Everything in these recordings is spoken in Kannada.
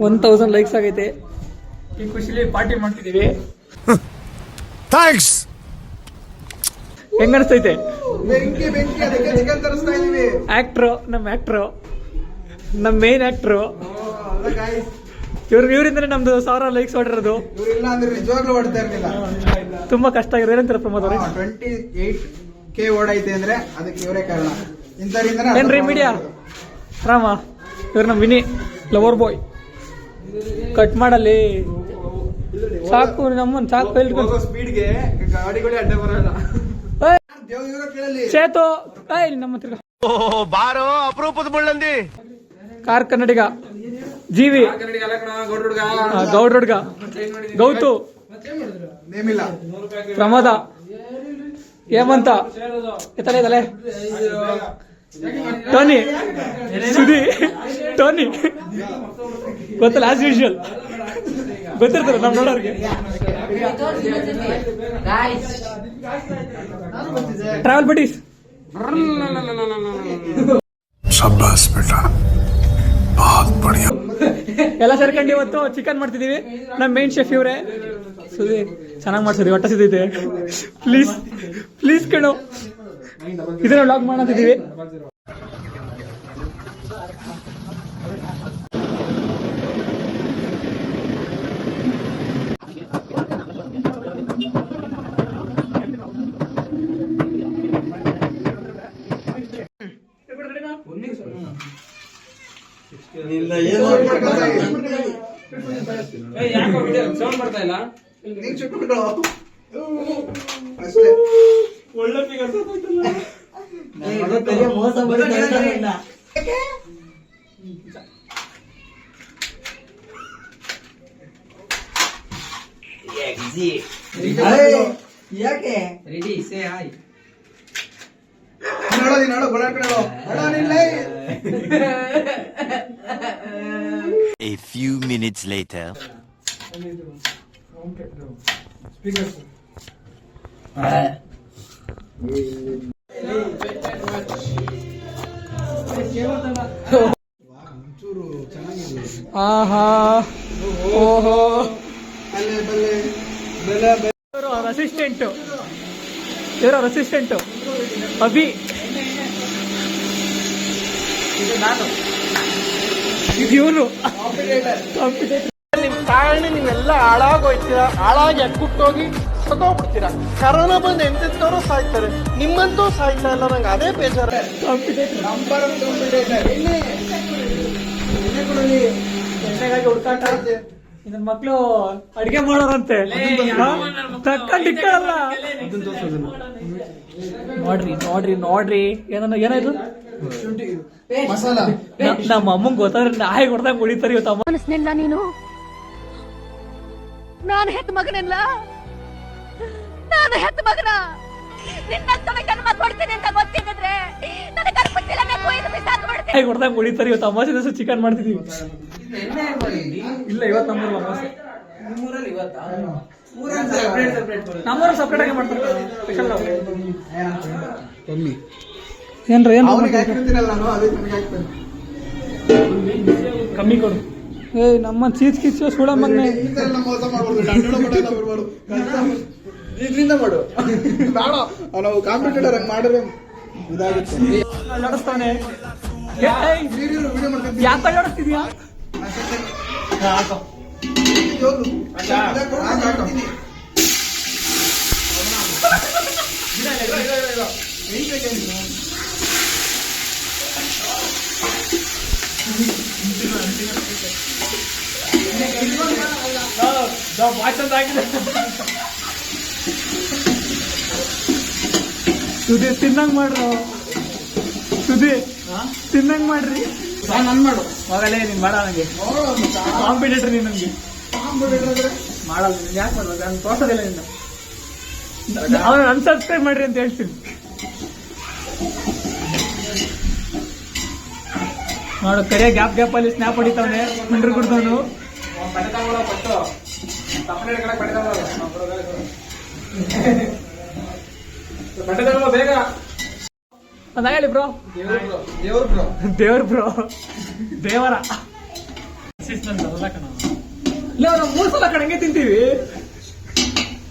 1000 ಲೈಕ್ಸ್ ಆಗೈತೆ. ಈ ಖುಷಿಲಿ ಪಾರ್ಟಿ ಮಾಡ್ತಿದೀವಿ. ಥ್ಯಾಂಕ್ಸ್. ಹೆಂಗ ಅನಿಸ್ತೈತೆ? ಆಕ್ಟ್ರು ನಮ್ಮ ಮೇನ್ ಆಕ್ಟ್ರು ಇವರಿಂದನೇ ನಮ್ದು 1000 ಲೈಕ್ಸ್ ಹೊಡಿರೋದು. ಇವರಿಲ್ಲ ಅಂದ್ರೆ ನಿಜವಾಗ್ಲೂ ಹೊಡ್ತಾ ಇರ್ಲಿಲ್ಲ. ತುಂಬಾ ಕಷ್ಟ ಆಗಿರೋ ಏನಂತಾರೆ ಪ್ರಮೋದ್ ಅವ್ರೆ? 28K ಓಡೈತೆ ಅಂದ್ರೆ ಅದಕ್ಕೆ ಇವರೇ ಕಾರಣ. ಏನ್ರಿ ಮೀಡಿಯಾ ರಾಮ, ಇವ್ರು ನಮ್ಮ ವಿನಿ ಲವರ್ ಬಾಯ್. ಕಟ್ ಮಾಡಲ್ಲಿ ಸಾಕು, ನಮ್ಮನ್ ಸಾಕು. ಸ್ಪೀಡ್ಗೆ ಗಾಡಿಗಳೇ ಅಡ್ಡ ಬರಲ್ಲ. ಚೇತು ನಮ್ಮ ಹತ್ರ ಬಾರೋ ಅಪರೂಪದ ಮುಳ್ಳಂದಿ. ಕಾರ್ ಕನ್ನಡಿಗ ಜೀವಿ, ಗೌಡ್ ಹುಡ್ಗ, ಗೌತು, ನೇಮಿಲ್ಲ, ಪ್ರಮೋದ, ಹೇಮಂತ, ಎತ್ತಲೆ ಟೋನಿ, ಸುದಿ, ಟೋನಿ ಗೊತ್ತಲ್ಲ, ಆಸ್ ಯೂಶುವಲ್ ಗೊತ್ತಿರ್ತಾರೆ ನಮ್ ನೋಡೋರ್ಗೆ. Travel buddies. ಶಬ್ಬಾಸ್ ಬೇಟಾ, ಬಹುತ್ ಬಢಿಯಾ. ಎಲ್ಲ ಸೇರ್ಕೊಂಡು ಇವತ್ತು ಚಿಕನ್ ಮಾಡ್ತಿದೀವಿ. ನಮ್ಮ ಮೇನ್ ಶೆಫ್ ಇವ್ರೆ. ಸುದಿ ಚೆನ್ನಾಗಿ ಮಾಡ್ಸಿದ್ವಿ, ಹೊಟ್ಟೆ ಸಿದೈತೆ. ಪ್ಲೀಸ್ ಕಣೋ, ಇದನ್ನ ವ್ಲಾಗ್ ಮಾಡಂತಿದೀವಿ. ಒಳ್ಳೆ ಯಾಕೆ ready say hi. A few minutes later. ಆಹಾ, ಓಹೋ, ಇವರು ಅಸಿಸ್ಟೆಂಟು ಅಭಿ. ಇದು ಇವನು ನಿಮ್ ಕಾರಣ ನೀವೆಲ್ಲ ಹಾಳಾಗೋಯ್ತೀರಾ, ಹಾಳಾಗಿ ಅಕ್ಕುಟ್ಟೋಗಿ ಸತ್ತೋಗ್ಬಿಡ್ತೀರಾ. ಕರೋನಾ ಬಂದು ಎಂತೆಂತವ್ರು ಸಾಯ್ತಾರೆ, ನಿಮ್ಮಂತೂ ಸಾಯ್ತಾ ಇಲ್ಲ. ನಂಗೆ ಅದೇ ಬೇಜಾರ. ಹುಡುಕಾಟ. ನನ್ನ ಮಕ್ಳು ಅಡಿಗೆ ಮಾಡೋರಂತೆ, ತಕ್ಕೊಂಡಿಕ್ಕಲ್ಲ. ನೋಡ್ರಿ ಏನಾಯ್ತು? ನಮ್ಮ ಅಮ್ಮಂಗ್ ಗೊತ್ತಾದ್ರೆ ನಾಯಿ ಹೊಡೆದಂಗ್ ಹೊಡಿತಾರೆ ಇವತ್ತು. ಅಮ್ಮ ಮನಸ್ಸಿನಿಲ್ಲ ನೀನು, ನಾನು ಹೆತ್ತ ಮಗನಿಲ್ಲ, ನಾನು ಹೆತ್ತ ಮಗನ ನಿನ್ನಂತವೇ ಜನ್ಮ ಕೊಡ್ತೀನಿ ಅಂತ ಗೊತ್ತಿದ್ರೆ ನನಗೆ ನಾಯಿ ಹೊಡೆದಂಗ್ ಹೊಡಿತಾರೆ ಇವತ್ತು. ಅಮಾವಾಸ್ಯೆ ದಿವಸ ಚಿಕನ್ ಮಾಡ್ತಿದೀವಿ. ಇಲ್ಲ, ಇವತ್ತು ನಮ್ಮೂರಲ್ಲಿ ಅಮಾವಾಸ್ಯೆ. ನಮ್ಮೂರಲ್ಲಿ ಸಪ್ರೇಟ್ ಆಗಿ ಮಾಡ್ತಾರೆ. ಏನ್ರಿ ಕಮ್ಮಿ ಕೊಡು. ನಮ್ಮ ಚೀಸ್ ಕಿಚ್ಚು ಸುಳ ಮಗ್ನೆ ಇದರಿಂದ ಮಾಡು. ಬೇಡ, ನಾವು ಕಾಂಪಿಟೇಟರ್ ಹಂಗ್ ಮಾಡಿದ್ರೆ ನಡೆಸ್ತಾನೆ. ಯಾಕೆ ನಡೆಸ್ತಿದ್ಯಾ? ಸುದಿ ತಿನ್ನಂಗ್ ಮಾಡ್ರು, ಸುದಿ ತಿನ್ನಂಗ್ ಮಾಡ್ರಿ. ನನ್ ಮಾಡು, ಹೋಗಲೇ ನೀನ್ ಮಾಡ. ನನಗೆ ಕಾಂಪಿಟೇಟರ್ ನೀನ್ ನಂಗೆ ಮಾಡಲ್ಲ. ಯಾಕೆ ಮಾಡ್ಬೇಕು? ನಾನು ತೋರ್ಸೋದಿಲ್ಲ ನಿನ್ನ. ಅವನು ಅನ್ಸಬ್ಸ್ಕ್ರೈಬ್ ಮಾಡ್ರಿ ಅಂತ ಹೇಳ್ತೀನಿ. ನೋಡು, ಕರಿಯ ಗ್ಯಾಪ್ ಅಲ್ಲಿ ಸ್ನ್ಯಾಪ್ ಹೊಡಿತಾವನೆ ಮುಂಡ್ರು ಕುಡ್ದವನು. ಬೇಗ ಅದ ಹೇಳಿ ಬ್ರೋ. ದೇವ್ರ ಬ್ರೋ, ದೇವರ ಇಲ್ಲ ನಾವು 3 ಸಲ ಕಣಂಗೆ ತಿಂತೀವಿ.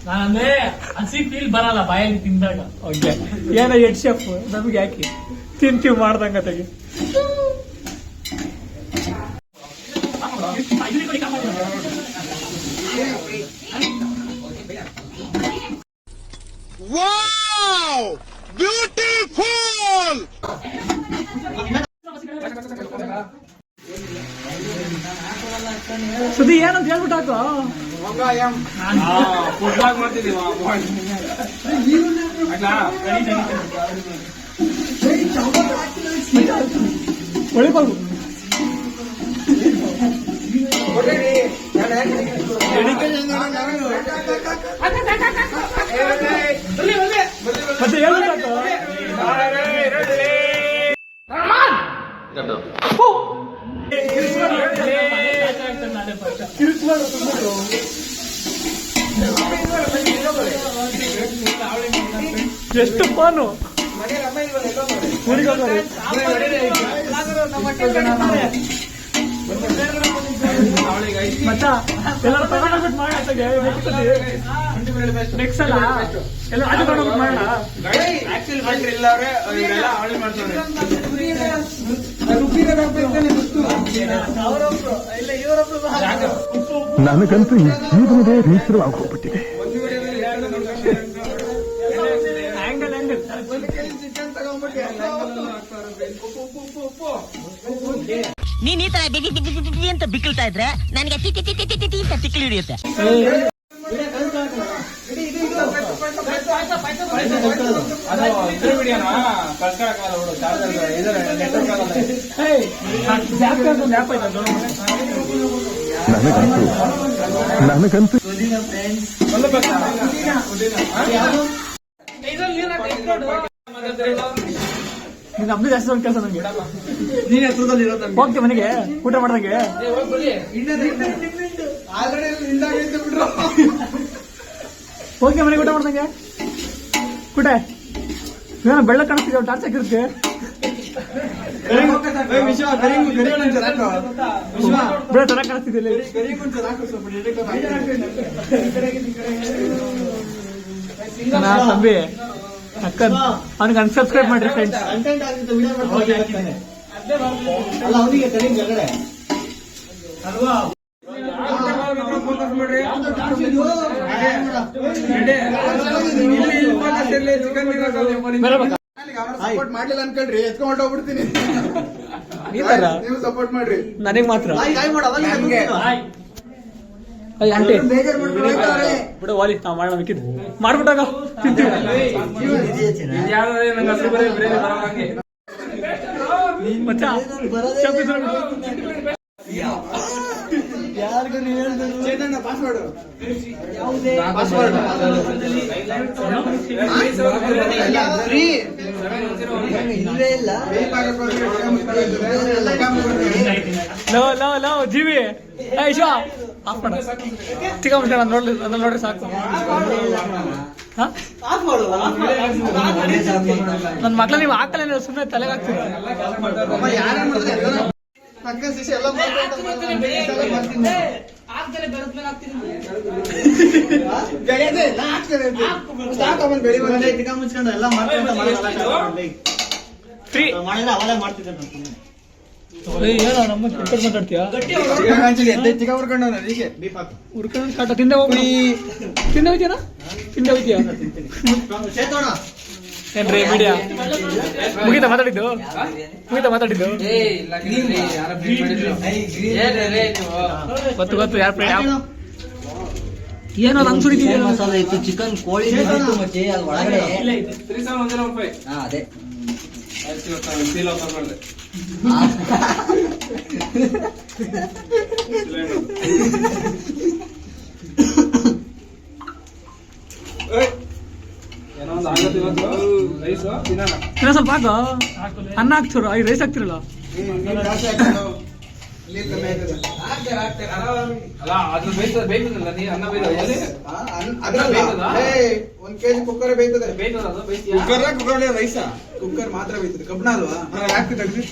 ನಾನಂದ್ರೆ ಹಸಿ ಫೀಲ್ ಬರಲ್ಲ ಬಾಯಲ್ಲಿ ತಿಂದಾಗ. ಓಕೆ ಏನೋ ಹೆಡ್ ಶೆಫ್ ನಮ್ಗೆ ಯಾಕೆ ತಿಂತೀವಿ ಮಾಡ್ದಂಗ ತೆಗಿ. ಸುದ್ದಿ ಏನಂತ ಹೇಳ್ಬಿಟ್ಟು ಹಾಕು. ಒಳಿಬಾರ್ದು ಮತ್ತೆ ಹೇಳ್ಬಿಟ್ಟು ಎಷ್ಟು ಫಾನು ಮತ್ತ ಎಲ್ಲರೂ ತಗೊಂಡೋಗ್ಬಿಟ್ಟು ಮಾಡಿ ನೆಕ್ಸ್ಟ್ ಅಲ್ಲ ಎಲ್ಲ ಆಚೆ ತಗೊಂಡೋಗ್ಬಿಟ್ಟು ಮಾಡೋಣ. ನನಗಂತೂ ಈ ಜೀವನವೇ ಬೇಸರವಾಗಿ ಹೋಗ್ಬಿಟ್ಟಿದೆ. ಆಂಗಲ್ ನೀನ್ ಈ ತರ ಬಿಗಿ ಬಿಗಿ ಬಿಗಿ ಅಂತ ಬಿಕ್ಕಳ್ತಾ ಇದ್ರೆ ನನಗೆ T T T T T T ಅಂತ ತಿಕ್ಕಲಿ ಹಿಡಿಯುತ್ತೆ. ನನಗಂತೂ ನಮ್ದು ಜಾಸ್ತಿ ಒಂದು ಕೆಲಸ ನಂಗೆ. ಹೋಗ್ತೀವಿ ಮನೆಗೆ ಊಟ ಮಾಡ್ದಂಗೆ. ಹೋಗ್ತೀವಿ ಮನೆಗೆ ಊಟ ಮಾಡ್ದಂಗೆ. ಊಟ ಏನೋ ಬೆಳ್ಳ ಕಾಣಿಸ್ತಿದ್ದೆ ಟಾರ್ಚ್ ಹಾಕಿರುತ್ತೆ. ಬೆಳೆ ಚೆನ್ನಾಗಿ ಕಾಣಿಸ್ತಿದ್ದಿಲ್ಲ. ತಂಬಿ ಅಕ್ಕನ್ ಅವನಿಗೆ ಅನ್ಸಬ್ಸ್ಕ್ರೈಬ್ ಮಾಡ್ರಿ ಫ್ರೆಂಡ್ಸ್. ಸಪೋರ್ಟ್ ಮಾಡ್ಲಿಲ್ಲ ಅನ್ಕೊಳ್ರಿ, ಎತ್ಕೊಂಡ್ ಹೋಗ್ಬಿಡ್ತೀನಿ. ನೀವು ಸಪೋರ್ಟ್ ಮಾಡ್ರಿ ನನಗ್ ಮಾತ್ರ. ಆಂಟಿ ಬಿಡು ವಾಲಿ ನಾವ್ ಮಾಡೋಣ ಮಿಕ್ಕಿದ್ದು ಮಾಡ್ಬಿಟ್ಟಾಗ ತಿಂತೀವಿ. ಮಚ್ಚ ಚೇತನ ಪಾಸ್ವರ್ಡ್ ಲೋ ಲೋ ಲೋ ಜೀವಿ ಐಶೋ ಆಫ್ ಮಾಡ. ಚಿಕ್ಕ ನೋಡ್ರಿ ಸಾಕು. ನನ್ ಮಕ್ಳ ನೀವು ಹಾಕಲ್ಲ ಸುಮ್ಮನೆ ತಲೆಗೆ ಹಾಕ್ತೀರ. ಏನೋ ನಮ್ಮ ಕ್ರಿಕೆಟ್ ಮಾತಾಡ್ತೀಯಾ? ಹುರ್ಕೊಂಡು ಕಾಟ ತಿಂದೆ ಹೋಗಿ ತಿಂದೆ ಹೋಗ್ತೀಯಾ? ತಿಂದೆ ಹೋಗ್ತೀಯಾ ಏನ್ರಿ ಮೀಡಿಯಾ ಮುಗಿತಾ ಮಾತಾಡಿದ್ದು? ಗೊತ್ತು ಗೊತ್ತು ಯಾರು ಏನೋ ನಂಗೆ ಸುಡಿತೀವಿ. ಮಸಾಲೆ ಇತ್ತು, ಚಿಕನ್ ಕೋಳಿ ಇತ್ತು ಮಚ್ಚಿ, ಅದು ಒಳಗಡೆ ಅದೇ ಇನ್ನೊಂದ್ ಸ್ವಲ್ಪ ಹಾಕು. ಅನ್ನ ಹಾಕ್ತಿರೋ ಐದು ರೈಸ್ ಹಾಕ್ತಿರಲ್ಲ. ಒಂದ್ ಕೆಜಿ ಕುಕ್ಕರ್ ಬೇಯ್ತದೆ. ಕುಕ್ಕರ್ ಮಾತ್ರ ಬೇಯ್ತದೆ. ಕಬ್ಬಣ ಅಲ್ವಾ? ಯಾಕೆ ತೆಗ್ದು